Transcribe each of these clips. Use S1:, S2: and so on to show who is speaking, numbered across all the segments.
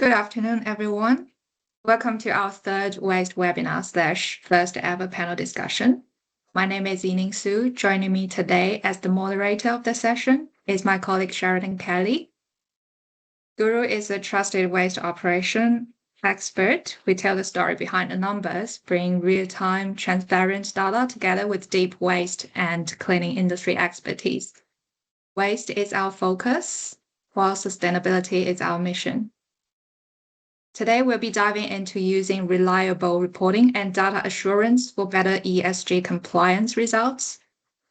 S1: Good afternoon, everyone. Welcome to our third waste webinar / first ever panel discussion. My name is Yining Su. Joining me today as the moderator of the session is my colleague Sheridan Kelly. Gurru is a trusted waste operation expert. We tell the story behind the numbers, bring real-time transparent data together with deep waste and cleaning industry expertise. Waste is our focus, while sustainability is our mission. Today, we'll be diving into using reliable reporting and data assurance for better ESG compliance results.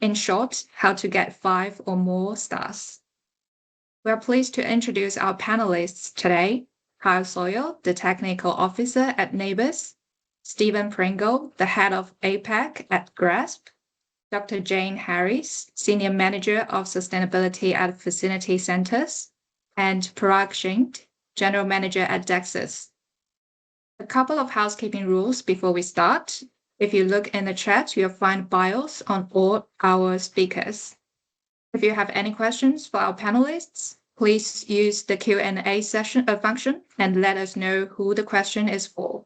S1: In short, how to get 5 or more stars. We're pleased to introduce our panelists today, Kyle Sawyer, the Technical Officer at NABERS, Stephen Pringle, the Head of APAC at GRASP, Dr. Jane Harris, Senior Manager of Sustainability at Vicinity Centers, and Parag Singh, General Manager at Dexus. A couple of housekeeping rules before we start. If you look in the chat, you'll find bios on all our speakers. If you have any questions for our panelists, please use the Q&A function and let us know who the question is for.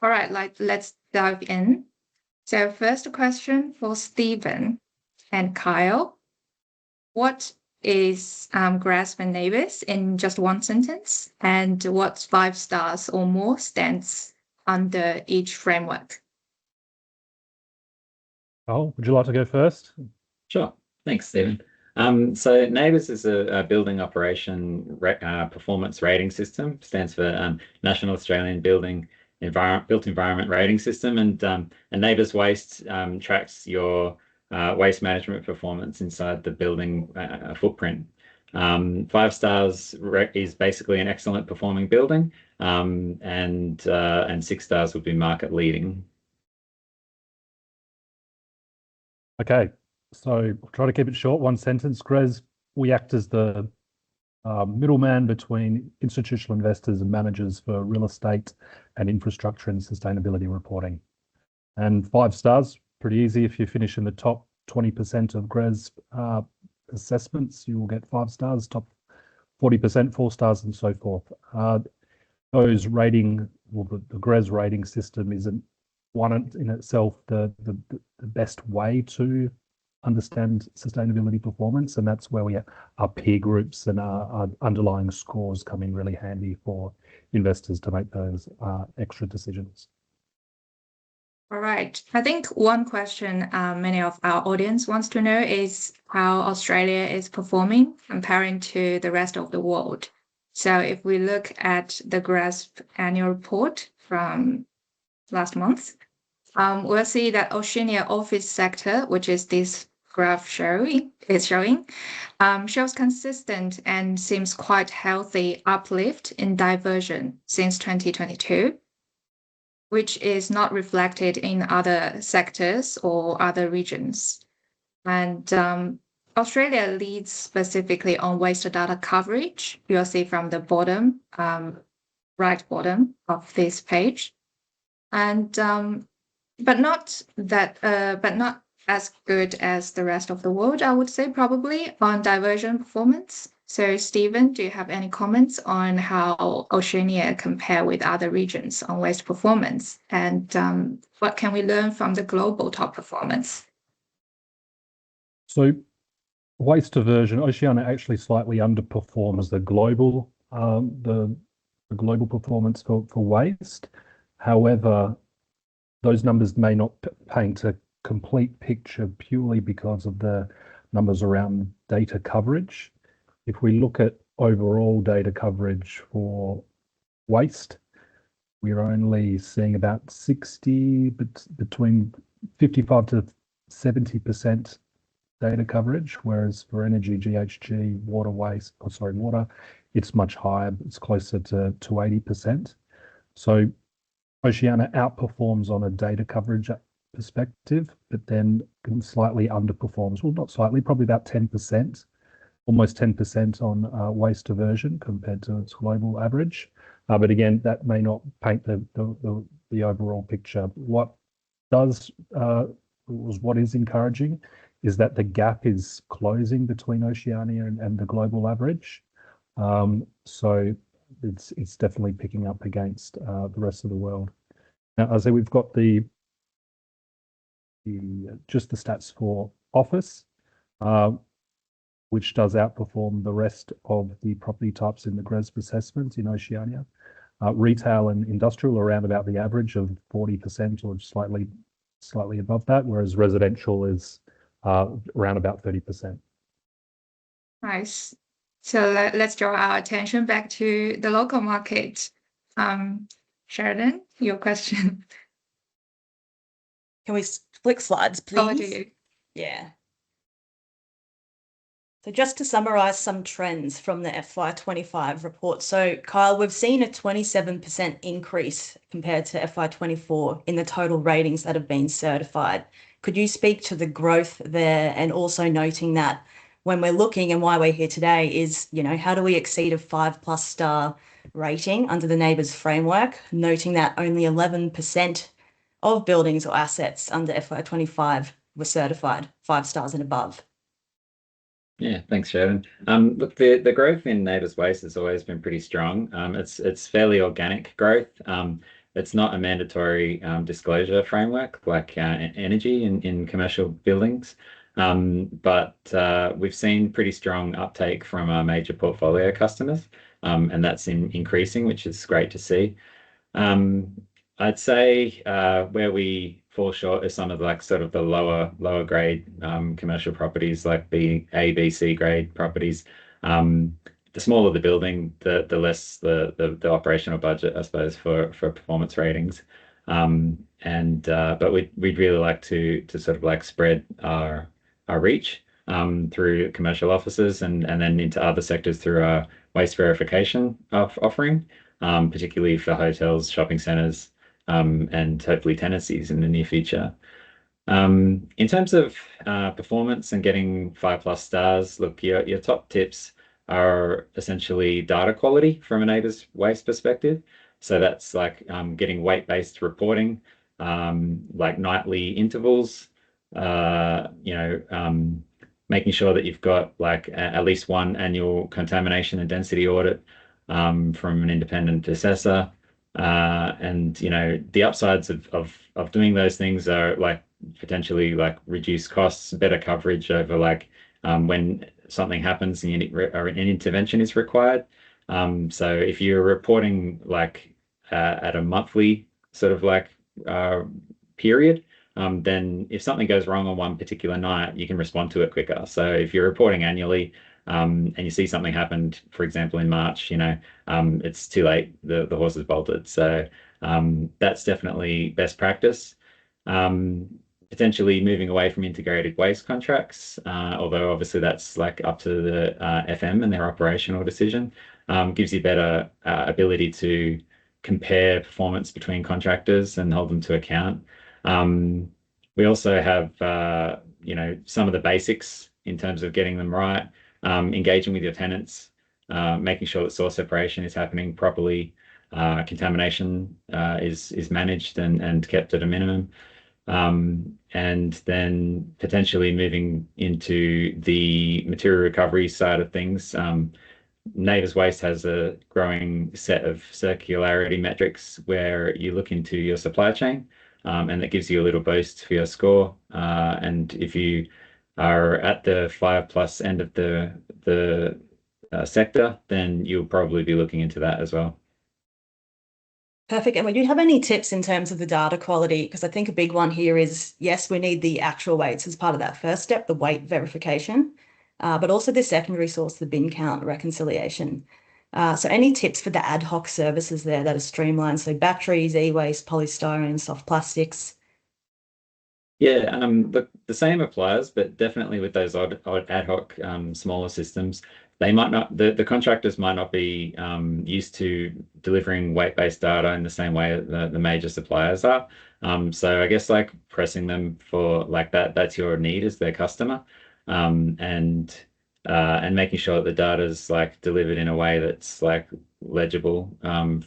S1: All right, let's dive in. So first question for Stephen and Kyle. What is GRASP and NABERS in just one sentence, and what 5 stars or more stands under each framework?
S2: Oh, would you like to go first?
S3: Sure. Thanks, Stephen. So NABERS is a building operation performance rating system, stands for National Australian Built Environment Rating System, and NABERS Waste tracks your waste management performance inside the building footprint. 5 stars is basically an excellent performing building, and 6 stars would be market leading.
S2: Okay, so I'll try to keep it short, one sentence. GRES, we act as the middleman between institutional investors and managers for real estate and infrastructure and sustainability reporting. And 5 stars, pretty easy. If you finish in the top 20% of GRES assessments, you will get 5 stars, top 40%, 4 stars, and so forth. Those rating, well, the GRES rating system isn't one in itself the best way to understand sustainability performance, and that's where we have our peer groups and our underlying scores come in really handy for investors to make those extra decisions.
S1: All right. I think one question many of our audience wants to know is how Australia is performing comparing to the rest of the world. So if we look at the GRASP annual report from last month, we'll see that Oceania office sector, which is this graph shows consistent and seems quite healthy uplift in diversion since 2022, which is not reflected in other sectors or other regions. And Australia leads specifically on waste data coverage. You'll see from the bottom, right bottom of this page. And but not as good as the rest of the world, I would say, probably on diversion performance. So Stephen, do you have any comments on how Oceania compare with other regions on waste performance? And what can we learn from the global top performance?
S2: So waste diversion, Oceania actually slightly underperforms the global global performance for waste. However, those numbers may not paint a complete picture purely because of the numbers around data coverage. If we look at overall data coverage for waste, we're only seeing about between 55 to 70% data coverage, whereas for energy, GHG, water, it's much higher. It's closer to 80%. So Oceania outperforms on a data coverage perspective, but then slightly underperforms. Well, not slightly, probably about 10%, almost 10% on waste diversion compared to its global average. But again, that may not paint the overall picture. What is encouraging is that the gap is closing between Oceania and the global average. So it's definitely picking up against the rest of the world. Now, as I say, we've got just the stats for office, which does outperform the rest of the property types in the GRESB assessment in Oceania. Retail and industrial around about the average of 40% or slightly above that, whereas residential is around about 30%.
S1: Nice. So let's draw our attention back to the local market. Sheridan, your question.
S4: Can we flick slides, please?
S1: Over to you.
S4: Yeah. So just to summarise some trends from the FY25 report. So Kyle, we've seen a 27% increase compared to FY24 in the total ratings that have been certified. Could you speak to the growth there, and also noting that when we're looking, and why we're here today is, how do we exceed a 5+ star rating under the NABERS framework, noting that only 11% of buildings or assets under FY25 were certified 5 stars and above?
S3: Yeah, thanks, Sheridan. Look, the growth in NABERS Waste has always been pretty strong. It's fairly organic growth. It's not a mandatory disclosure framework like energy in commercial buildings. But we've seen pretty strong uptake from our major portfolio customers, and that's increasing, which is great to see. I'd say where we fall short is some of the lower grade commercial properties, like A, B, C grade properties. The smaller the building, the less the operational budget, I suppose, for performance ratings. But we'd really like to sort of spread our reach through commercial offices and then into other sectors through our waste verification offering, particularly for hotels, shopping centres, and hopefully tenancies in the near future. In terms of performance and getting 5+ stars, look, your top tips are essentially data quality from a NABERS Waste perspective. So that's getting weight-based reporting, nightly intervals, making sure that you've got at least one annual contamination and density audit from an independent assessor. And the upsides of doing those things are potentially reduced costs, better coverage over when something happens and an intervention is required. So if you're reporting at a monthly sort of period, then if something goes wrong on one particular night, you can respond to it quicker. So if you're reporting annually, and you see something happened, for example, in March, it's too late. The horse is bolted. So that's definitely best practice. Potentially moving away from integrated waste contracts, although obviously that's up to the FM and their operational decision, gives you better ability to compare performance between contractors and hold them to account. We also have some of the basics in terms of getting them right, engaging with your tenants, making sure that source separation is happening properly, contamination is managed and kept at a minimum, and then potentially moving into the material recovery side of things. NABERS Waste has a growing set of circularity metrics where you look into your supply chain, and that gives you a little boost for your score. And if you are at the 5+ end of the sector, then you'll probably be looking into that as well.
S4: Perfect. And would you have any tips in terms of the data quality? Because I think a big one here is, yes, we need the actual weights as part of that first step, the weight verification, but also the secondary source, the bin count reconciliation. So any tips for the ad hoc services there that are streamlined? So batteries, e-waste, polystyrene, soft plastics.
S3: Yeah, the same applies, but definitely with those odd ad hoc smaller systems, they might not, the contractors might not be used to delivering weight-based data in the same way that the major suppliers are. So I guess pressing them for that's your need as their customer, and making sure that the data is delivered in a way that's legible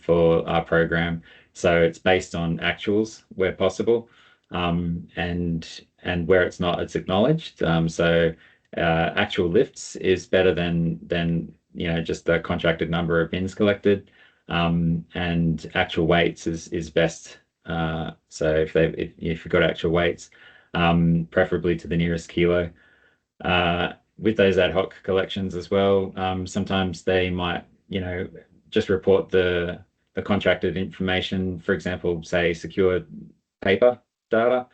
S3: for our program. So it's based on actuals where possible. And where it's not, it's acknowledged. So actual lifts is better than just the contracted number of bins collected, and actual weights is best. So if you've got actual weights, preferably to the nearest kilo. With those ad hoc collections as well, sometimes they might, just report the contracted information. For example, say secure paper data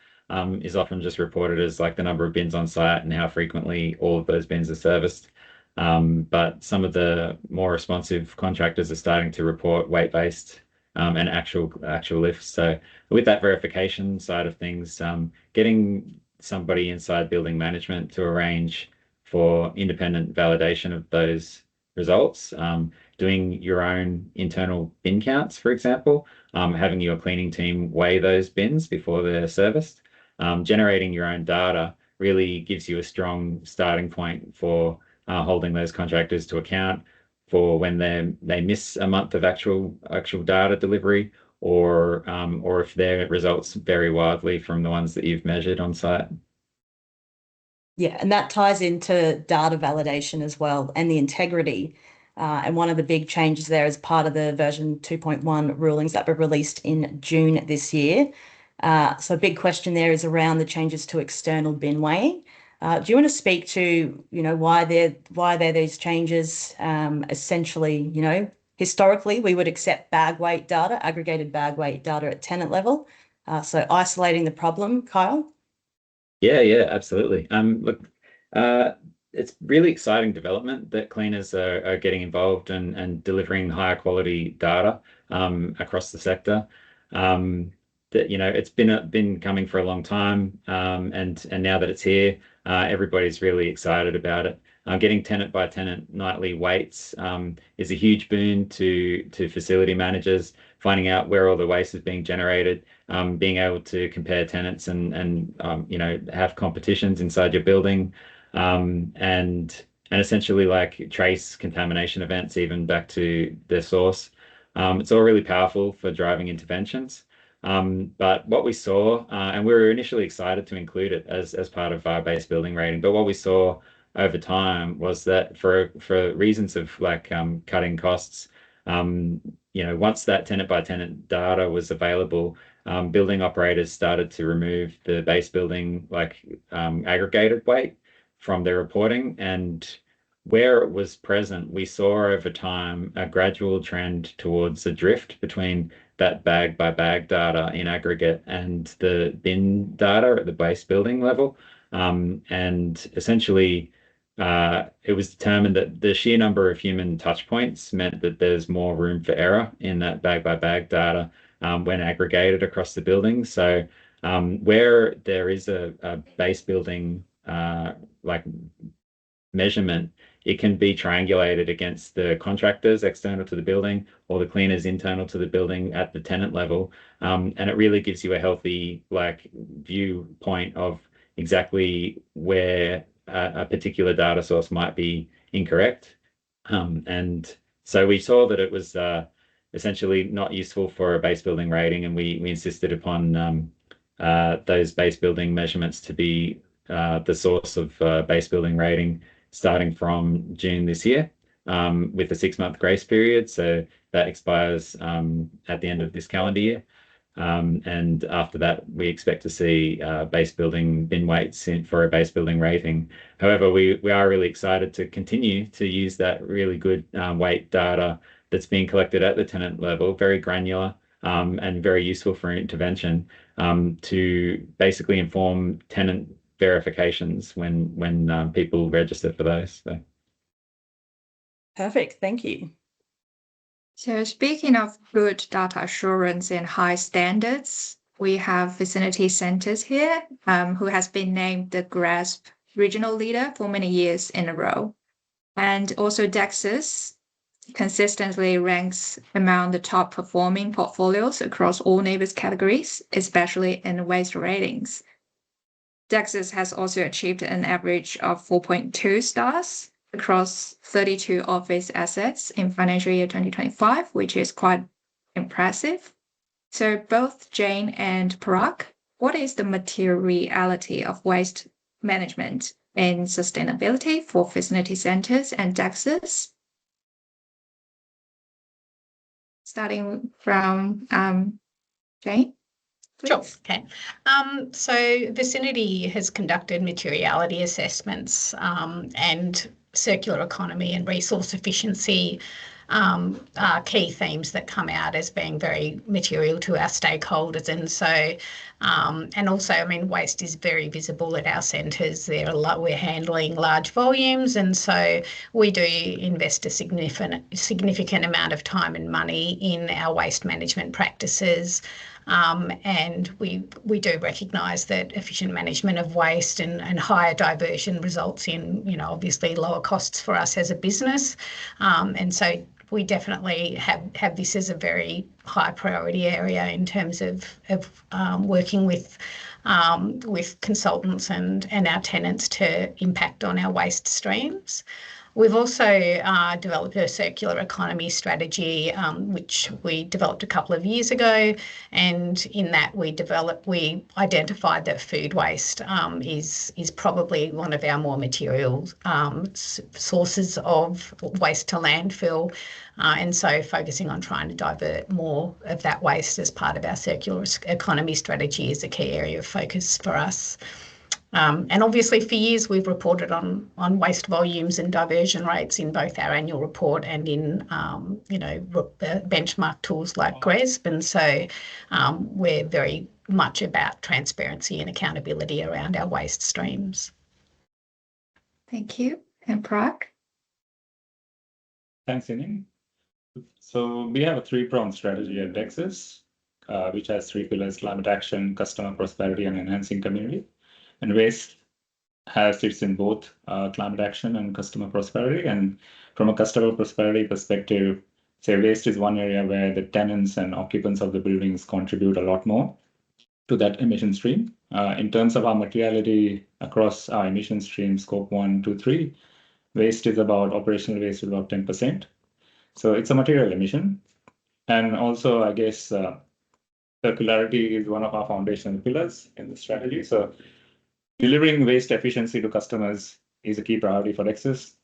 S3: is often just reported as like the number of bins on site and how frequently all of those bins are serviced. But some of the more responsive contractors are starting to report weight-based and actual lifts. So with that verification side of things, getting somebody inside building management to arrange for independent validation of those results, doing your own internal bin counts, for example, having your cleaning team weigh those bins before they're serviced, generating your own data really gives you a strong starting point for holding those contractors to account for when they miss a month of actual data delivery, or if their results vary wildly from the ones that you've measured on site.
S4: Yeah, and that ties into data validation as well and the integrity. And one of the big changes there is part of the version 2.1 rulings that were released in June this year. So a big question there is around the changes to external bin weighing. Do you want to speak to, why they're these changes? Essentially, historically we would accept bag weight data, aggregated bag weight data at tenant level. So isolating the problem, Kyle.
S3: Yeah, absolutely. Look, it's really exciting development that cleaners are getting involved and delivering higher quality data across the sector. That it's been coming for a long time, and now that it's here, everybody's really excited about it. Getting tenant by tenant nightly weights is a huge boon to facility managers, finding out where all the waste is being generated, being able to compare tenants and have competitions inside your building, and essentially like trace contamination events even back to their source. It's all really powerful for driving interventions. But what we saw, and we were initially excited to include it as part of our base building rating, but what we saw over time was that for reasons of like cutting costs, once that tenant by tenant data was available, building operators started to remove the base building aggregated weight from their reporting, and where it was present, we saw over time a gradual trend towards a drift between that bag by bag data in aggregate and the bin data at the base building level. And essentially, it was determined that the sheer number of human touch points meant that there's more room for error in that bag by bag data when aggregated across the building. So where there is a base building measurement, it can be triangulated against the contractors external to the building or the cleaners internal to the building at the tenant level. And it really gives you a healthy viewpoint of exactly where a particular data source might be incorrect. And so we saw that it was essentially not useful for a base building rating, and we insisted upon those base building measurements to be the source of base building rating starting from June this year, with a 6-month grace period. So that expires at the end of this calendar year. And after that, we expect to see base building bin weights for a base building rating. However, we are really excited to continue to use that really good weight data that's being collected at the tenant level, very granular and very useful for intervention, to basically inform tenant verifications when people register for those. So.
S4: Perfect, thank you.
S1: So speaking of good data assurance and high standards, we have Vicinity Centres here, who has been named the GRASP regional leader for many years in a row. And also Dexus consistently ranks among the top performing portfolios across all NABERS categories, especially in waste ratings. Dexus has also achieved an average of 4.2 stars across 32 office assets in financial year 2025, which is quite impressive. So both Jane and Parag, what is the materiality of waste management in sustainability for Vicinity Centres and Dexus? starting from Jane.
S5: Sure.
S1: Please.
S5: Okay. So Vicinity has conducted materiality assessments and circular economy and resource efficiency are key themes that come out as being very material to our stakeholders. And so, and also, I mean, waste is very visible at our centres. We're handling large volumes, and so we do invest a significant amount of time and money in our waste management practices. And we do recognise that efficient management of waste and higher diversion results in, you know, obviously lower costs for us as a business. And so we definitely have this as a very high priority area in terms of working with consultants and our tenants to impact on our waste streams. We've also developed a circular economy strategy, which we developed a couple of years ago, and in that we identified that food waste is probably one of our more material sources of waste to landfill, and so focusing on trying to divert more of that waste as part of our circular economy strategy is a key area of focus for us. And obviously for years we've reported on waste volumes and diversion rates in both our annual report and in benchmark tools like GRESB, and so we're very much about transparency and accountability around our waste streams.
S1: Thank you. And Parag?
S6: Thanks, Ining. So we have a three-pronged strategy at Dexus, which has three pillars: climate action, customer prosperity, and enhancing community. And waste sits in both climate action and customer prosperity. And from a customer prosperity perspective, say waste is one area where the tenants and occupants of the buildings contribute a lot more to that emission stream. In terms of our materiality across our emission stream, scope 1, 2, 3, waste is about operational waste is about 10%. So it's a material emission. And also, I guess, circularity is one of our foundational pillars in the strategy. So delivering waste efficiency to customers is a key priority for Dexus.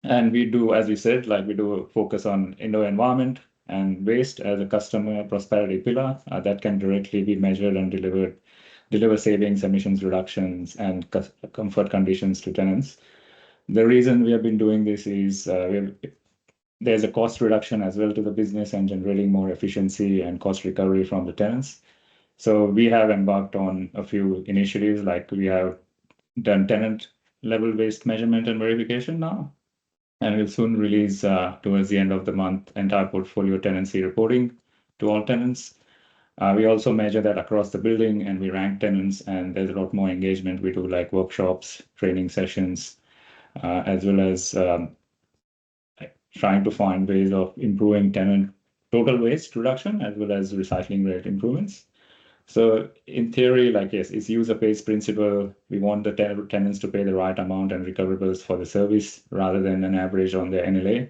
S6: And we do, as we said, we do focus on indoor environment and waste as a customer prosperity pillar that can directly be measured and deliver savings, emissions reductions, and comfort conditions to tenants. The reason we have been doing this is there's a cost reduction as well to the business and generating more efficiency and cost recovery from the tenants. So we have embarked on a few initiatives, like we have done tenant level waste measurement and verification now, and we'll soon release towards the end of the month entire portfolio tenancy reporting to all tenants. We also measure that across the building and we rank tenants, and there's a lot more engagement. We do like workshops, training sessions, as well as trying to find ways of improving tenant total waste reduction as well as recycling rate improvements. So in theory, yes, it's user pays principle. We want the tenants to pay the right amount and recoverables for the service rather than an average on their NLA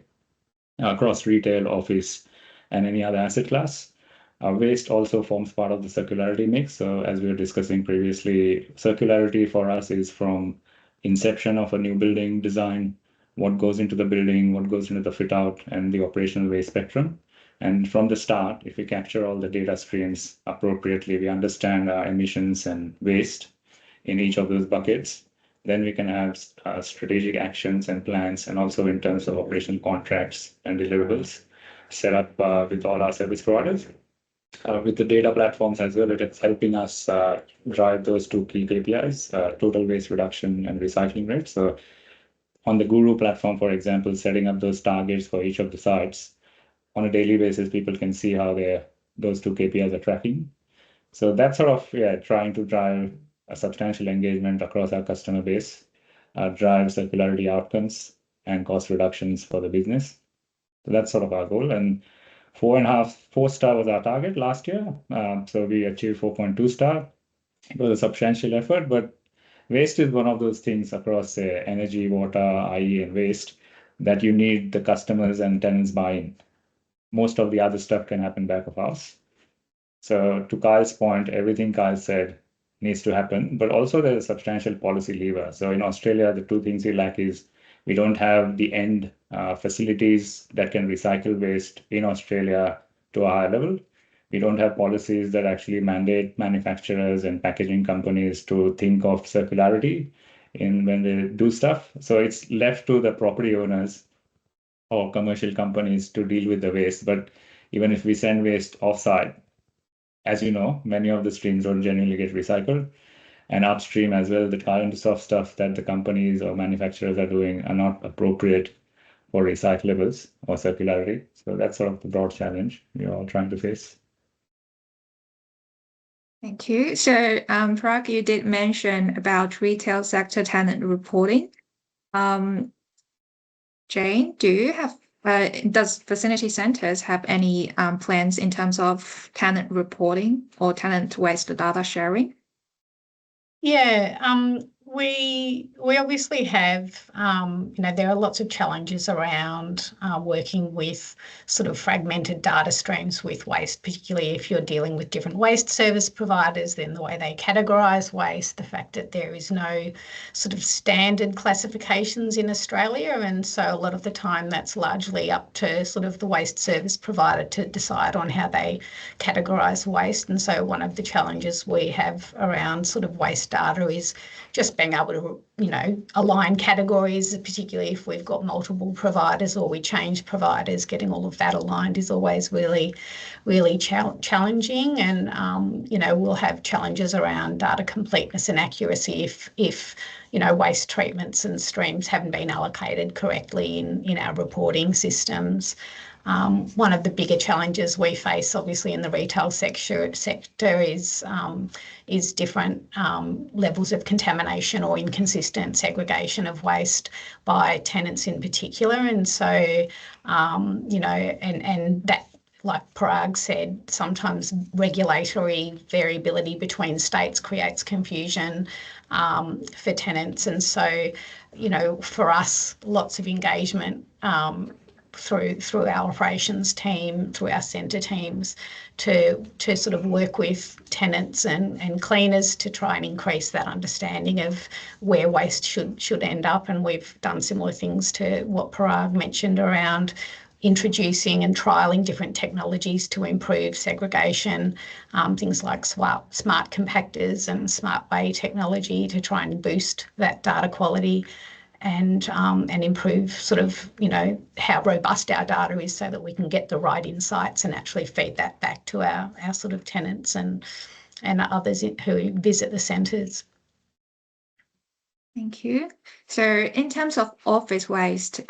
S6: across retail, office, and any other asset class. Waste also forms part of the circularity mix. So as we were discussing previously, circularity for us is from inception of a new building design, what goes into the building, what goes into the fit out, and the operational waste spectrum. And from the start, if we capture all the data streams appropriately, we understand our emissions and waste in each of those buckets, then we can have strategic actions and plans, and also in terms of operational contracts and deliverables set up with all our service providers. With the data platforms as well, it's helping us drive those two key KPIs, total waste reduction and recycling rate. So on the Gurru platform, for example, setting up those targets for each of the sites, on a daily basis, people can see how those two KPIs are tracking. So that's sort of trying to drive a substantial engagement across our customer base, drive circularity outcomes and cost reductions for the business. So that's sort of our goal. And 4.5-4 was our target last year. So we achieved 4.2 star. It was a substantial effort, but waste is one of those things across energy, water, IE, and waste that you need the customers and tenants buy-in. Most of the other stuff can happen back of house. So to Kyle's point, everything Kyle said needs to happen, but also there's a substantial policy lever. So in Australia, the two things we lack is we don't have the end facilities that can recycle waste in Australia to a higher level. We don't have policies that actually mandate manufacturers and packaging companies to think of circularity in when they do stuff. So it's left to the property owners or commercial companies to deal with the waste. But even if we send waste offsite, as you know, many of the streams don't genuinely get recycled. And upstream as well, the kinds of stuff that the companies or manufacturers are doing are not appropriate for recyclables or circularity. So that's sort of the broad challenge we're all trying to face.
S1: Thank you. So, Parag, you did mention about retail sector tenant reporting. Jane, do you have does Vicinity Centres have any plans in terms of tenant reporting or tenant waste data sharing?
S5: Yeah, we obviously have, there are lots of challenges around working with sort of fragmented data streams with waste, particularly if you're dealing with different waste service providers, then the way they categorise waste, the fact that there is no sort of standard classifications in Australia. And so a lot of the time that's largely up to sort of the waste service provider to decide on how they categorise waste. And so one of the challenges we have around sort of waste data is just being able to, align categories, particularly if we've got multiple providers or we change providers, getting all of that aligned is always really, really challenging. And, we'll have challenges around data completeness and accuracy if waste treatments and streams haven't been allocated correctly in our reporting systems. One of the bigger challenges we face, obviously, in the retail sector is different levels of contamination or inconsistent segregation of waste by tenants in particular. And so, and that, like Parag said, sometimes regulatory variability between states creates confusion for tenants. And so, for us, lots of engagement through our operations team, through our centre teams, to sort of work with tenants and cleaners to try and increase that understanding of where waste should end up. And we've done similar things to what Parag mentioned around introducing and trialling different technologies to improve segregation, things like smart compactors and smart bay technology to try and boost that data quality and improve sort of, how robust our data is so that we can get the right insights and actually feed that back to our sort of tenants and others who visit the centres.
S1: Thank you. So in terms of office waste,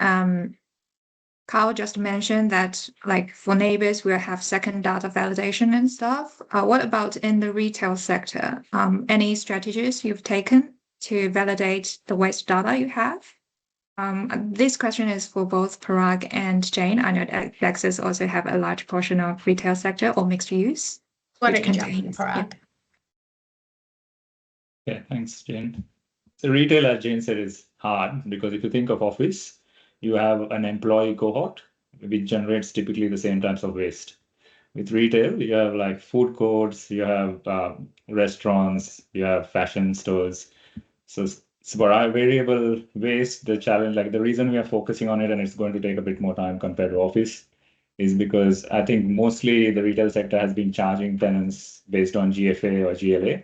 S1: Carl just mentioned that, like, for NABERS, we'll have second data validation and stuff. What about in the retail sector? Any strategies you've taken to validate the waste data you have? This question is for both Parag and Jane. I know that Lexus also have a large portion of retail sector or mixed use.
S5: Why don't you jump in, Parag?
S6: Yeah, thanks, Jane. So retail, as Jane said, is hard because if you think of office, you have an employee cohort which generates typically the same types of waste. With retail, you have like food courts, you have restaurants, you have fashion stores. So for our variable waste, the challenge, like the reason we are focusing on it and it's going to take a bit more time compared to office is because I think mostly the retail sector has been charging tenants based on GFA or GLA.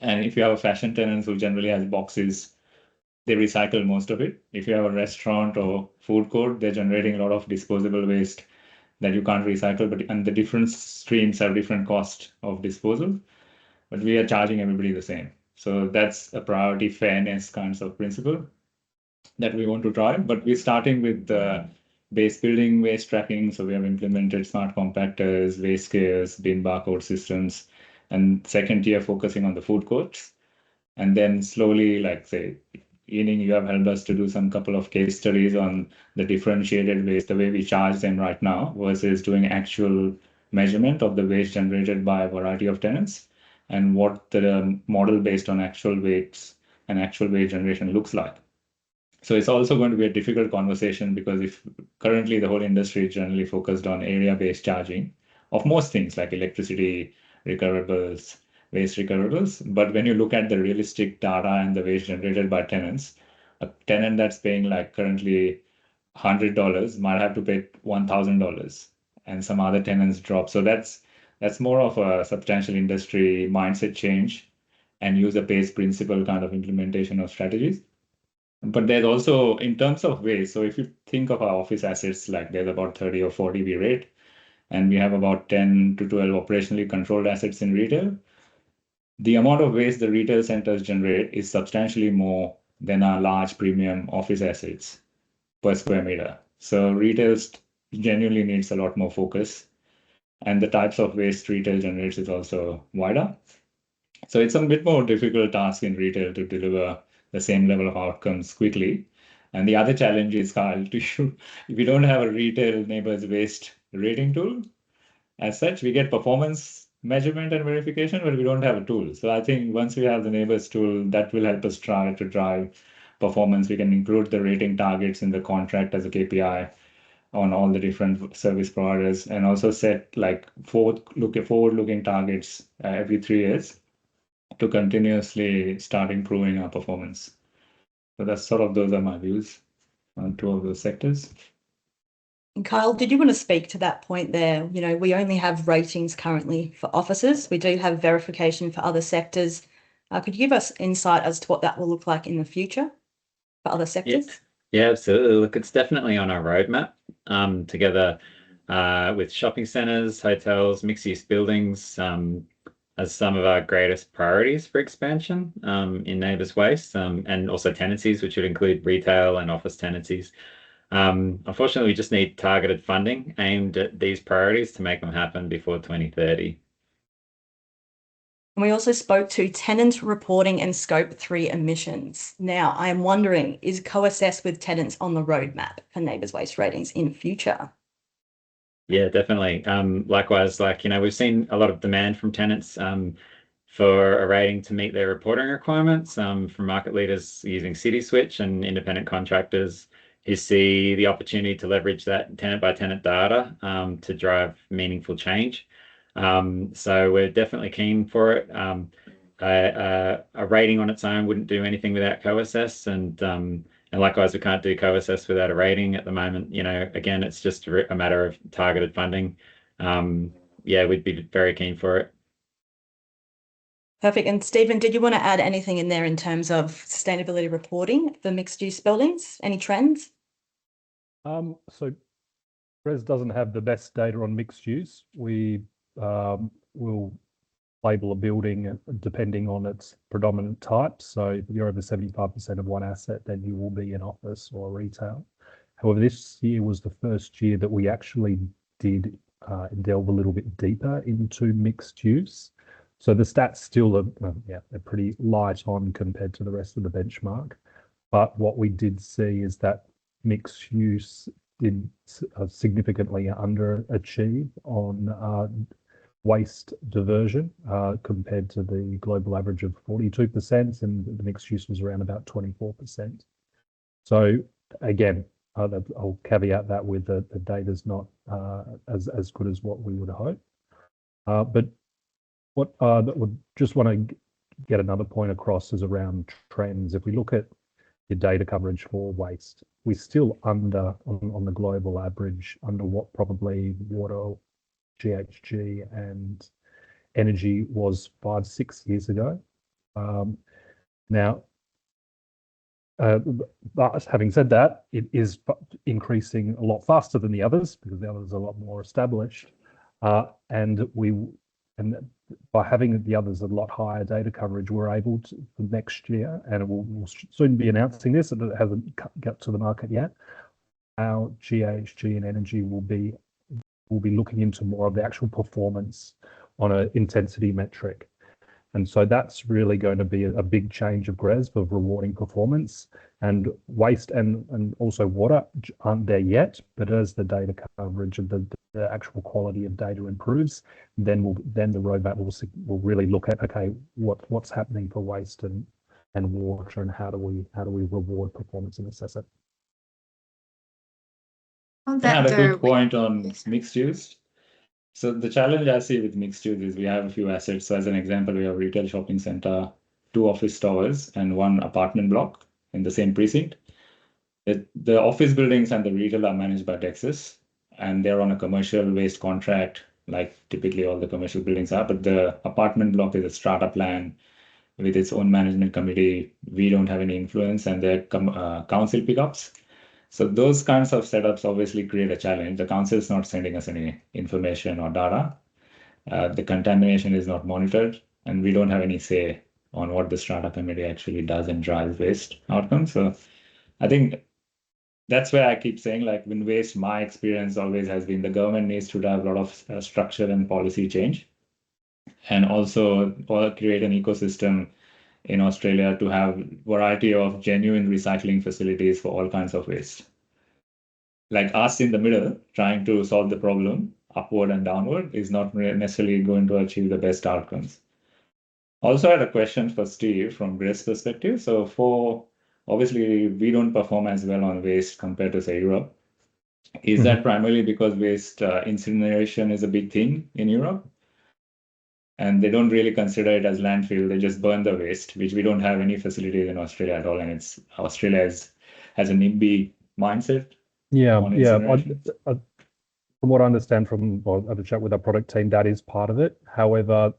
S6: And if you have a fashion tenant who generally has boxes, they recycle most of it. If you have a restaurant or food court, they're generating a lot of disposable waste that you can't recycle, and the different streams have different cost of disposal, but we are charging everybody the same. So that's a priority fairness kinds of principle that we want to drive, but we're starting with the base building waste tracking. So we have implemented smart compactors, waste scales, bin barcode systems, and second tier focusing on the food courts. And then slowly, like say, Yining, you have helped us to do some couple of case studies on the differentiated waste, the way we charge them right now versus doing actual measurement of the waste generated by a variety of tenants and what the model based on actual weights and actual weight generation looks like. So it's also going to be a difficult conversation because if currently the whole industry is generally focused on area-based charging of most things like electricity, recoverables, waste recoverables. But when you look at the realistic data and the waste generated by tenants, a tenant that's paying like currently $100 might have to pay $1,000 and some other tenants drop. So that's more of a substantial industry mindset change and user pays principle kind of implementation of strategies. But there's also, in terms of waste, so if you think of our office assets, like there's about 30 or 40 we rate, and we have about 10 to 12 operationally controlled assets in retail. The amount of waste the retail centers generate is substantially more than our large premium office assets per square meter. So retail genuinely needs a lot more focus, and the types of waste retail generates is also wider. So it's a bit more difficult task in retail to deliver the same level of outcomes quickly. And the other challenge is, Carl, if we don't have a retail NABERS waste rating tool, as such, we get performance measurement and verification, but we don't have a tool. So I think once we have the NABERS tool, that will help us try to drive performance. We can include the rating targets in the contract as a KPI on all the different service providers, and also set like forward-looking targets every 3 years to continuously start improving our performance. So that's sort of, those are my views on 2 of those sectors.
S4: And Kyle, did you want to speak to that point there? You know, we only have ratings currently for offices. We do have verification for other sectors. Could you give us insight as to what that will look like in the future for other sectors?
S3: Yeah, absolutely. Look, it's definitely on our roadmap, together with shopping centres, hotels, mixed-use buildings, as some of our greatest priorities for expansion in NABERS Waste, and also tenancies, which would include retail and office tenancies. Unfortunately, we just need targeted funding aimed at these priorities to make them happen before 2030.
S4: And we also spoke to tenant reporting and scope 3 emissions. Now, I am wondering, is co-assess with tenants on the roadmap for NABERS Waste ratings in future?
S3: Yeah, definitely. Likewise, we've seen a lot of demand from tenants for a rating to meet their reporting requirements, from market leaders using City Switch and independent contractors who see the opportunity to leverage that tenant by tenant data to drive meaningful change. So we're definitely keen for it. A rating on its own wouldn't do anything without co-assess, and likewise, we can't do co-assess without a rating at the moment. Again, it's just a matter of targeted funding. Yeah, we'd be very keen for it.
S4: Perfect. And Stephen, did you want to add anything in there in terms of sustainability reporting for mixed-use buildings? Any trends?
S2: So GRES doesn't have the best data on mixed use. We will label a building depending on its predominant type. So if you're over 75% of one asset, then you will be in office or retail. However, this year was the first year that we actually did delve a little bit deeper into mixed use. So the stats still are pretty light on compared to the rest of the benchmark. But what we did see is that mixed use did significantly underachieve on waste diversion compared to the global average of 42%, and the mixed use was around about 24%. So again, I'll caveat that with the data's not as good as what we would hope. But what would just want to get another point across is around trends. If we look at your data coverage for waste, we're still under on the global average, under what probably water, GHG and energy was 5-6 years ago. Now, but having said that, it is increasing a lot faster than the others because the others are a lot more established, and by having the others a lot higher data coverage, we're able to, for next year, and we'll soon be announcing this, and it hasn't got to the market yet, our GHG and energy will be looking into more of the actual performance on an intensity metric. And so that's really going to be a big change of GRES of rewarding performance. And waste and also water aren't there yet, but as the data coverage of the actual quality of data improves, then the roadmap will really look at, okay, what's happening for waste and water, and how do we reward performance and assess it.
S1: On
S6: I had
S1: that
S6: a good point on mixed use. So the challenge I see with mixed use is we have a few assets. So as an example, we have a retail shopping center, 2 office towers, and 1 apartment block in the same precinct. The office buildings and the retail are managed by Texas, and they're on a commercial waste contract, like typically all the commercial buildings are, but the apartment block is a strata plan with its own management committee. We don't have any influence, and they're council pickups. So those kinds of setups obviously create a challenge. The council is not sending us any information or data. The contamination is not monitored, and we don't have any say on what the strata committee actually does and drives waste outcomes. So I think that's where I keep saying, like, in waste, my experience always has been the government needs to drive a lot of structure and policy change, and also create an ecosystem in Australia to have variety of genuine recycling facilities for all kinds of waste. Like us in the middle, trying to solve the problem upward and downward is not necessarily going to achieve the best outcomes. Also, I had a question for Steve from Grace's perspective. So obviously, we don't perform as well on waste compared to, say, Europe. Is that primarily because waste incineration is a big thing in Europe? And they don't really consider it as landfill. They just burn the waste, which we don't have any facilities in Australia at all. And Australia has a NIMBY mindset.
S2: Yeah.
S6: From
S2: what I understand from, I had a chat with our product team, that is part of it. However,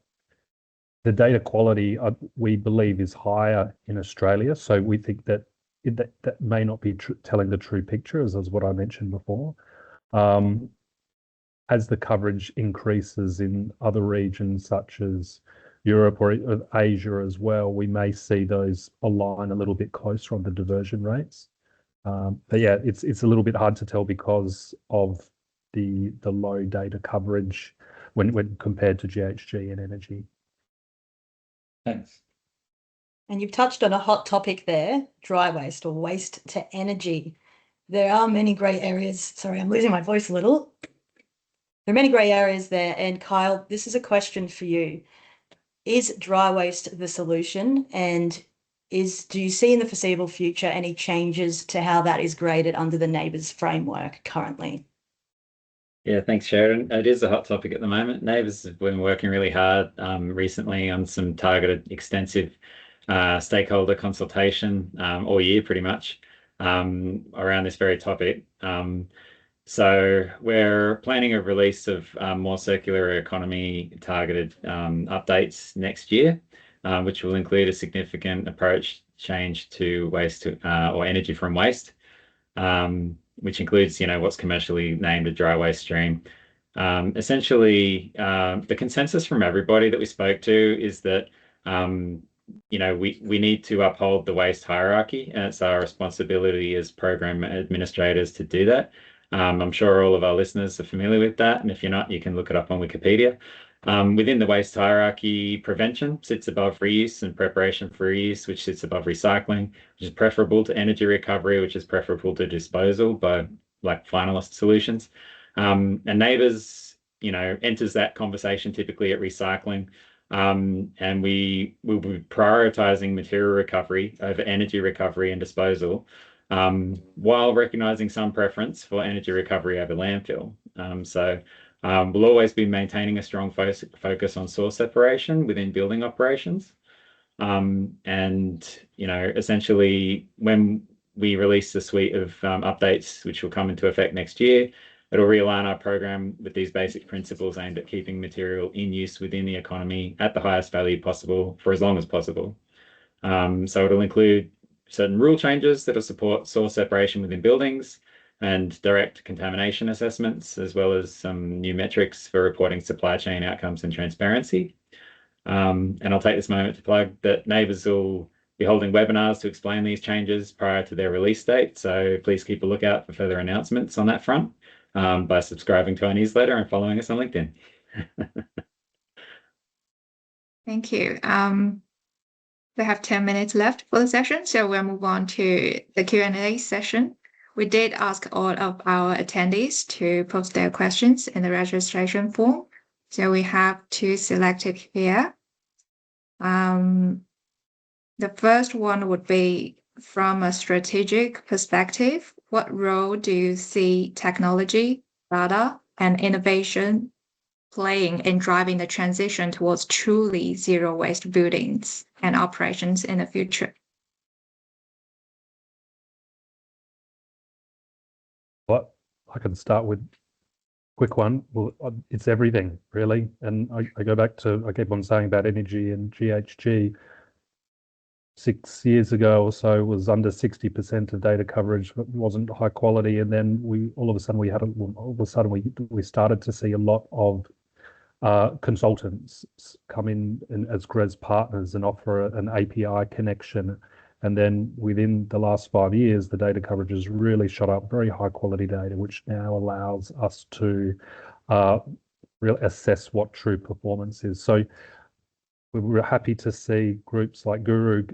S2: the data quality, we believe, is higher in Australia. So we think that that may not be telling the true picture, as what I mentioned before. As the coverage increases in other regions such as Europe or Asia as well, we may see those align a little bit closer on the diversion rates. But yeah, it's a little bit hard to tell because of the low data coverage when compared to GHG and energy.
S6: Thanks.
S4: And you've touched on a hot topic there, dry waste or waste to energy. There are many grey areas. Sorry, I'm losing my voice a little. There are many grey areas there. And Kyle, this is a question for you. Is dry waste the solution? And do you see in the foreseeable future any changes to how that is graded under the NABERS framework currently?
S3: Yeah, thanks, Sharon. It is a hot topic at the moment. NABERS have been working really hard recently on some targeted, extensive stakeholder consultation all year, pretty much, around this very topic. So we're planning a release of more circular economy targeted updates next year, which will include a significant approach change to waste or energy from waste, which includes, what's commercially named a dry waste stream. Essentially, the consensus from everybody that we spoke to is that we need to uphold the waste hierarchy, and it's our responsibility as program administrators to do that. I'm sure all of our listeners are familiar with that, and if you're not, you can look it up on Wikipedia. Within the waste hierarchy, prevention sits above reuse and preparation for reuse, which sits above recycling, which is preferable to energy recovery, which is preferable to disposal by finalist solutions. And NABERS, enters that conversation typically at recycling. And we will be prioritizing material recovery over energy recovery and disposal, while recognizing some preference for energy recovery over landfill. We'll always be maintaining a strong focus on source separation within building operations. Essentially, when we release the suite of updates, which will come into effect next year, it'll realign our program with these basic principles aimed at keeping material in use within the economy at the highest value possible for as long as possible. So it'll include certain rule changes that'll support source separation within buildings and direct contamination assessments, as well as some new metrics for reporting supply chain outcomes and transparency. And I'll take this moment to plug that NABERS will be holding webinars to explain these changes prior to their release date. So please keep a lookout for further announcements on that front by subscribing to our newsletter and following us on LinkedIn.
S1: Thank you. We have 10 minutes left for the session, so we'll move on to the Q&A session. We did ask all of our attendees to post their questions in the registration form. So we have two selected here. The first one would be, from a strategic perspective, what role do you see technology, data, and innovation playing in driving the transition towards truly zero waste buildings and operations in the future?
S2: What I can start with quick one. Well, it's everything really. And I go back to, I keep on saying about energy and GHG. 6 years ago or so was under 60% of data coverage, but wasn't high quality. And then all of a sudden we started to see a lot of consultants come in as GRES partners and offer an API connection. And then within the last 5 years, the data coverage has really shot up, very high quality data, which now allows us to really assess what true performance is. So we were happy to see groups like Gurru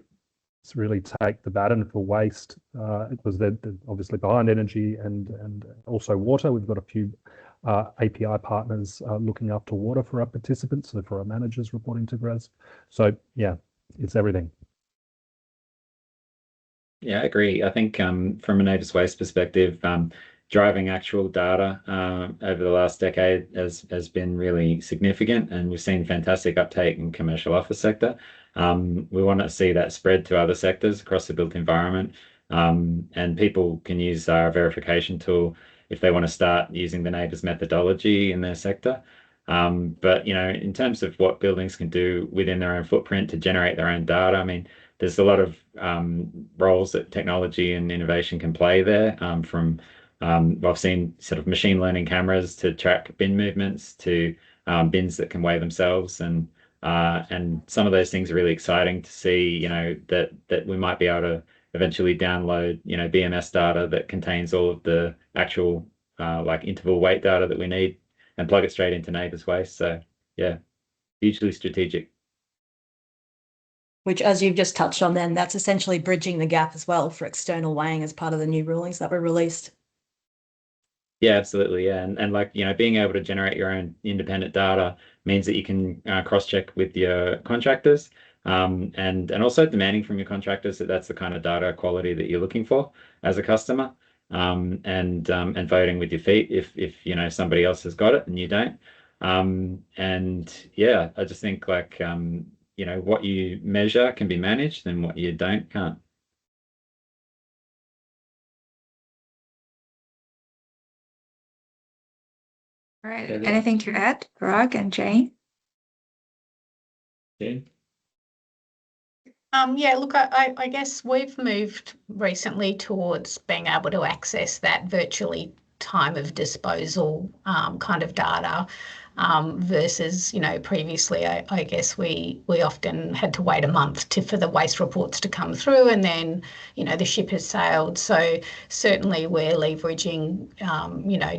S2: really take the baton for waste. It was obviously behind energy and also water. We've got a few API partners looking after water for our participants, so for our managers reporting to GRES. So yeah, it's everything.
S3: Yeah, I agree. I think from a NABERS waste perspective, driving actual data over the last decade has been really significant, and we've seen fantastic uptake in commercial office sector. We want to see that spread to other sectors across the built environment, and people can use our verification tool if they want to start using the NABERS methodology in their sector. But in terms of what buildings can do within their own footprint to generate their own data, I mean, there's a lot of roles that technology and innovation can play there. I've seen sort of machine learning cameras to track bin movements, to bins that can weigh themselves, and some of those things are really exciting to see. That we might be able to eventually download BMS data that contains all of the actual like interval weight data that we need and plug it straight into NABERS waste. So yeah, hugely strategic.
S4: Which, as you've just touched on then, that's essentially bridging the gap as well for external weighing as part of the new rulings that were released.
S3: Yeah, absolutely. Yeah. And like, being able to generate your own independent data means that you can cross-check with your contractors, and also demanding from your contractors that that's the kind of data quality that you're looking for as a customer, and voting with your feet if somebody else has got it and you don't. And yeah, I just think like what you measure can be managed, and what you don't can't.
S1: All right. Anything to add, Parag and Jane?
S6: Jane?
S5: Yeah, look, I guess we've moved recently towards being able to access that virtually time of disposal kind of data, versus previously I guess we often had to wait a month for the waste reports to come through, and then the ship has sailed. So certainly we're leveraging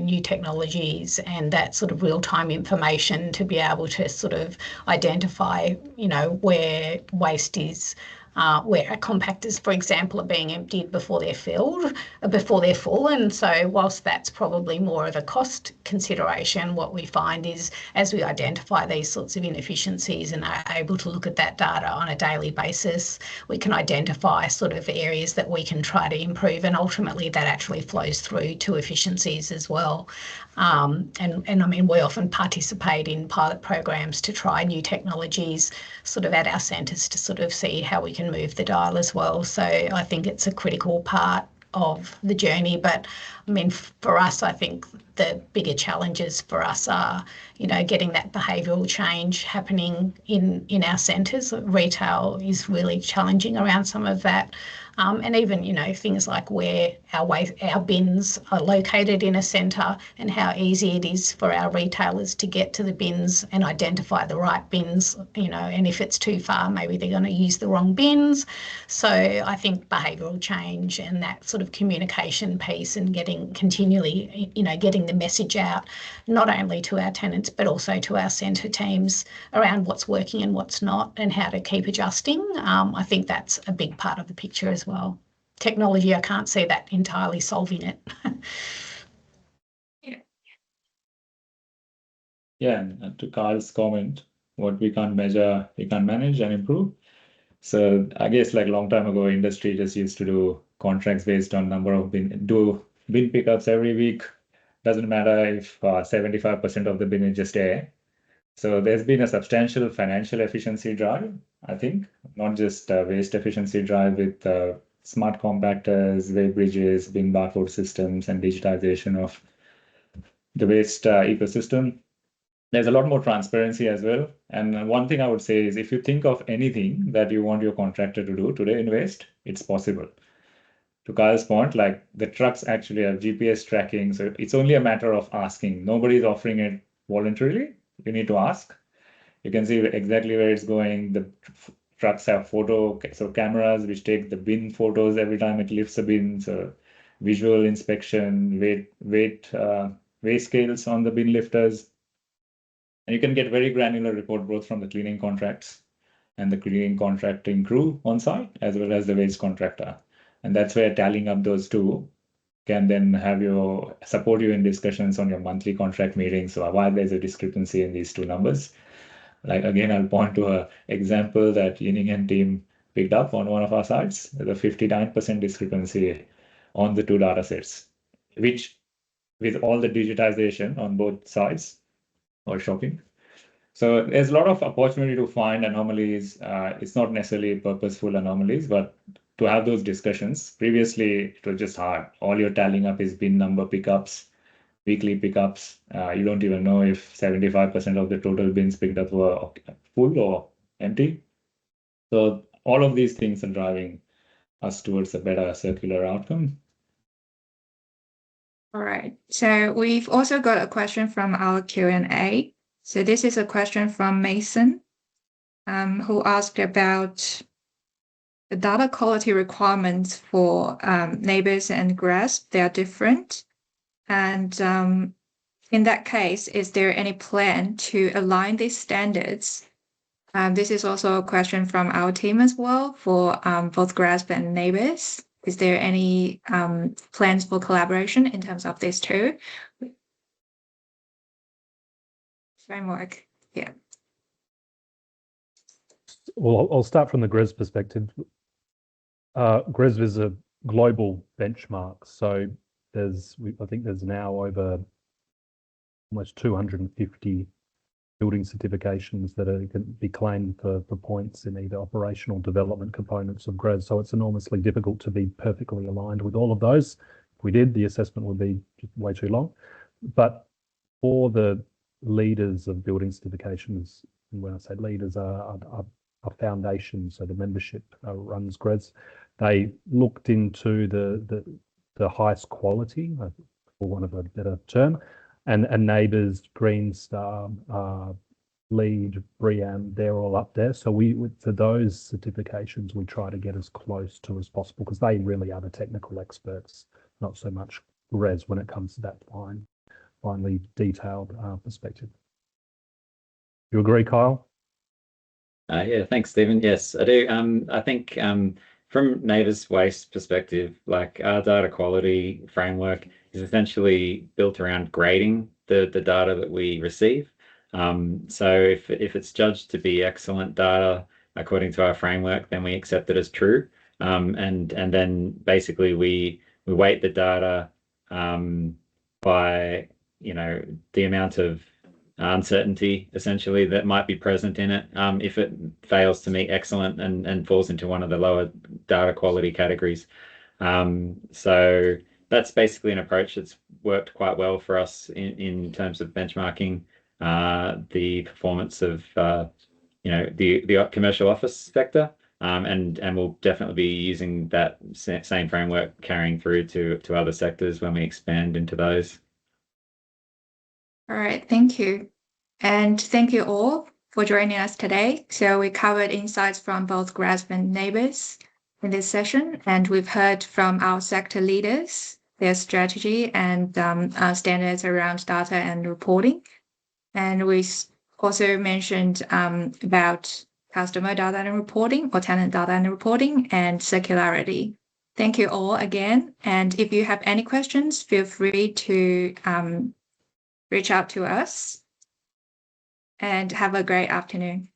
S5: new technologies and that sort of real-time information to be able to sort of identify where waste is, where our compactors, for example, are being emptied before they're full. And so whilst that's probably more of a cost consideration, what we find is as we identify these sorts of inefficiencies and are able to look at that data on a daily basis, we can identify sort of areas that we can try to improve, and ultimately that actually flows through to efficiencies as well. And I mean, we often participate in pilot programs to try new technologies sort of at our centres to sort of see how we can move the dial as well. So I think it's a critical part of the journey. But I mean, for us, I think the bigger challenges for us are, getting that behavioural change happening in our centres. Retail is really challenging around some of that. And even, things like where our bins are located in a centre and how easy it is for our retailers to get to the bins and identify the right bins, and if it's too far, maybe they're going to use the wrong bins. So I think behavioural change and that sort of communication piece and continually getting the message out, not only to our tenants, but also to our centre teams around what's working and what's not and how to keep adjusting. I think that's a big part of the picture as well. Technology, I can't see that entirely solving it.
S6: Yeah, and to Carl's comment, what we can't measure, we can't manage and improve. So I guess like a long time ago, industry just used to do contracts based on number of bin pickups every week. Doesn't matter if 75% of the bin is just air. So there's been a substantial financial efficiency drive, I think, not just waste efficiency drive with smart compactors, weigh bridges, bin barcode systems, and digitization of the waste ecosystem. There's a lot more transparency as well. And one thing I would say is if you think of anything that you want your contractor to do today in waste, it's possible. To Kyle's point, like the trucks actually have GPS tracking. So it's only a matter of asking. Nobody's offering it voluntarily. You need to ask. You can see exactly where it's going. The trucks have cameras which take the bin photos every time it lifts a bin. So visual inspection, weight scales on the bin lifters. And you can get very granular report both from the cleaning contracts and the cleaning contracting crew on site, as well as the waste contractor. And that's where tallying up those two can then support you in discussions on your monthly contract meetings. So why there's a discrepancy in these two numbers. Like again, I'll point to an example that Yining and team picked up on one of our sites, the 59% discrepancy on the two data sets, which with all the digitization on both sides or shocking. So there's a lot of opportunity to find anomalies. It's not necessarily purposeful anomalies, but to have those discussions. Previously, it was just hard. All you're tallying up is bin number pickups, weekly pickups. You don't even know if 75% of the total bins picked up were full or empty. So all of these things are driving us towards a better circular outcome.
S1: All right. So we've also got a question from our Q&A. So this is a question from Mason, who asked about the data quality requirements for NABERS and GRASP. They are different. And in that case, is there any plan to align these standards? This is also a question from our team as well for both GRASP and NABERS. Is there any plans for collaboration in terms of these two? Framework, yeah.
S2: Well, I'll start from the GRESB perspective. GRESB is a global benchmark, so I think there's now over almost 250 building certifications that can be claimed for points in either operational development components of GRESB. So it's enormously difficult to be perfectly aligned with all of those. If we did, the assessment would be way too long. But for the leaders of building certifications, and when I say leaders, are foundations, so the membership runs GRESB. They looked into the highest quality, for want of a better term, and NABERS, Green Star, LEED, BREEAM, they're all up there. So for those certifications, we try to get as close to as possible because they really are the technical experts, not so much GRESB when it comes to that finely detailed perspective. You agree, Kyle?
S3: Yeah, thanks, Stephen. Yes, I do. I think from NABERS waste perspective, like our data quality framework is essentially built around grading the data that we receive. So if it's judged to be excellent data according to our framework, then we accept it as true. And then basically we weight the data by the amount of uncertainty essentially that might be present in it if it fails to meet excellent and falls into one of the lower data quality categories. So that's basically an approach that's worked quite well for us in terms of benchmarking the performance of the commercial office sector, and we'll definitely be using that same framework carrying through to other sectors when we expand into those.
S1: All right, thank you. And thank you all for joining us today. So we covered insights from both GRASP and NABERS in this session, and we've heard from our sector leaders, their strategy and standards around data and reporting. And we also mentioned about customer data and reporting or tenant data and reporting and circularity. Thank you all again. And if you have any questions, feel free to reach out to us, and have a great afternoon.